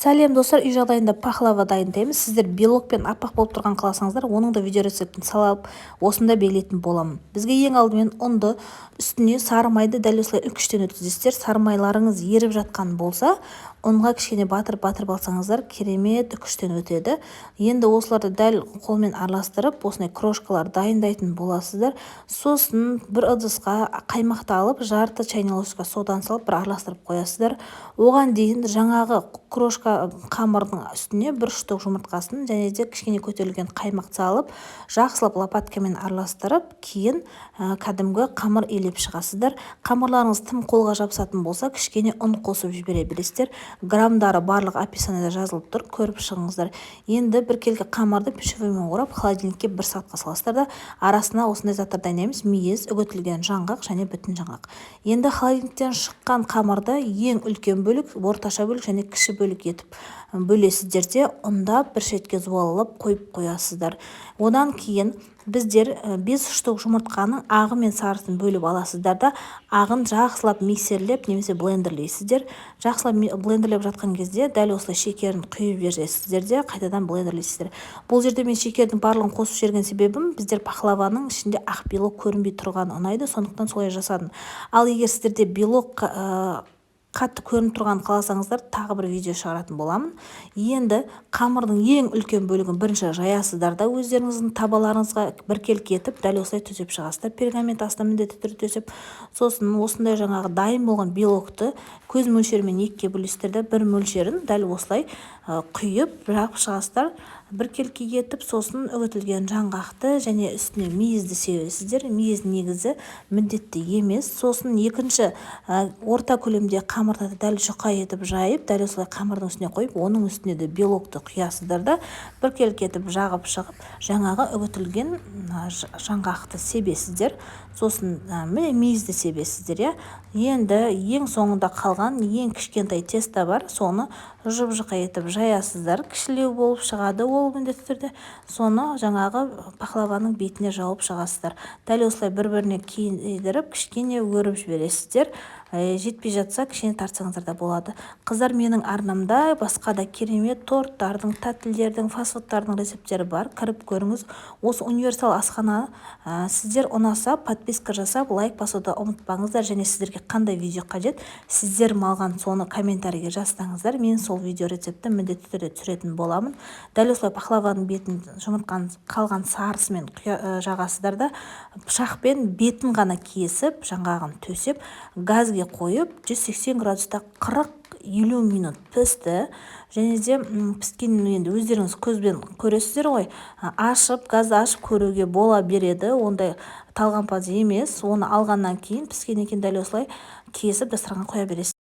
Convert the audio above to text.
Сәлем достар, үй жағдайында пахлава дайындаймыз. Сіздер белок пен аппақ болып тұрған қаласаңыздар, оның да видео рецептін салып, осында белгілейтін боламын. Бізге ең алдымен ұнды үстіне сары майды дәл осылай үлкіштен өткізесіздер. Сары майларыңыз еріп жатқан болса, ұнға кішкене батырып алсаңыздар, керемет үкіштен өтеді. Енді осыларды дәл қолмен араластырып, осындай крошкалар дайындайтын боласыздар. Сосын бір ыдысқа қаймақты алып, жарты чайный ложка содан салып, бір араластырып қоясыздар. Оған дейін жаңағы крошка қамырдың үстіне бір штук жұмыртқасын және де кішкене көтерілген қаймақ салып, жақсылап лопаткамен араластырып, кейін кәдімгі қамыр илеп шығасыздар. Қамырларыңыз тым қолға жабысатын болса, кішкене ұн қосып жібере бересіздер. Грамдары барлық описаниеда жазылып тұр, көріп шығыңыздар. Енді бір келкі қамырды пищевоймен орап, холодильникке 1 сағатқа саласыздар да арасына осындай заттар дайындаймыз: мейіз, үгітілген жаңғақ және бүтін жаңғақ. Енді холодильниктен шыққан қамырды ең үлкен бөлік, орташа бөлік және кіші бөлік етіп бөлесіздер де ұнда бір шетке зуалап қойып қоясыздар. Одан кейін біздер 5 штук жұмыртқаның ағы мен сарысын бөліп аласыздар да ағын жақсылап миксерлеп немесе блендерлейсіздер. Жақсылап блендерлеп жатқан кезде дәл осылай шекерін құйып жібересіздер де қайтадан блендерлейсіздер. Бұл жерде мен шекердің барлығын қосып жіберген себебім біздер пахлаваның ішінде ақ белок көрінбей тұрғаны ұнайды, сондықтан солай жасадым. Ал егер сіздерде белок қатты көрініп тұрған қаласаңыздар, тағы бір видео шығаратын боламын. Енді қамырдың ең үлкен бөлігін бірінші жаясыздар да өздеріңіздің табаларыңызға біркелкі етіп, дәл осылай төсеп шығасыздар. Пергамент астына міндетті түрде төсеп, сосын осындай жаңағы дайын болған белокты көз мөлшерімен екіге бөлесіздер де бір мөлшерін дәл осылай құйып жағып шығасыздар. Біркелкі етіп, сосын үгітілген жаңғақты және үстіне мейізді себесіздер. Мейіз негізі міндетті емес. Сосын екінші орта көлемде қамырды дәл жұқа етіп жайып, дәл осылай қамырдың үстіне қойып, оның үстіне де белокты құясыздар да біркелкі етіп жағып шығып, жаңағы үгітілген жаңғақты себесіздер. Сосын мейізді себесіздер. Енді ең соңында қалған ең кішкентай тесто бар, соны жұп-жұқа етіп жаясыздар. Кішілеу болып шығады ол міндетті түрде. Соны жаңағы пахлаваның бетіне жауып шығасыздар. Дәл осылай бір-біріне кейіндіріп, кішкене өріп жібересіздер. Жетпей жатса, кішкене тартсаңыздар да болады. Қыздар, менің арнамда басқа да керемет торттардың, тәттілердің, фастфудтардың рецептері бар. Кіріп көріңіз. Осы универсал асхана сіздер ұнаса, подписка жасап, лайк басуды ұмытпаңыздар. Және сіздерге қандай видео қажет, сіздер малған соны комментарийге жазсаңыздар, мен сол видео рецепті міндетті түрде түсіретін боламын. Дәл осылай пахлаваның бетін жұмыртқан қалған сарысымен жағасыздар да пышақпен бетін ғана кесіп, жаңғағын төсеп, газге қойып 180 градуста 40-50 минут пісті. Және де піскенін енді өздеріңіз көзбен көресіздер ғой. Ашып, газды ашып көруге бола береді. Ондай талғампаз емес. Оны алғаннан кейін піскен екен дәл осылай кесіп дастарханға қоя бересіз.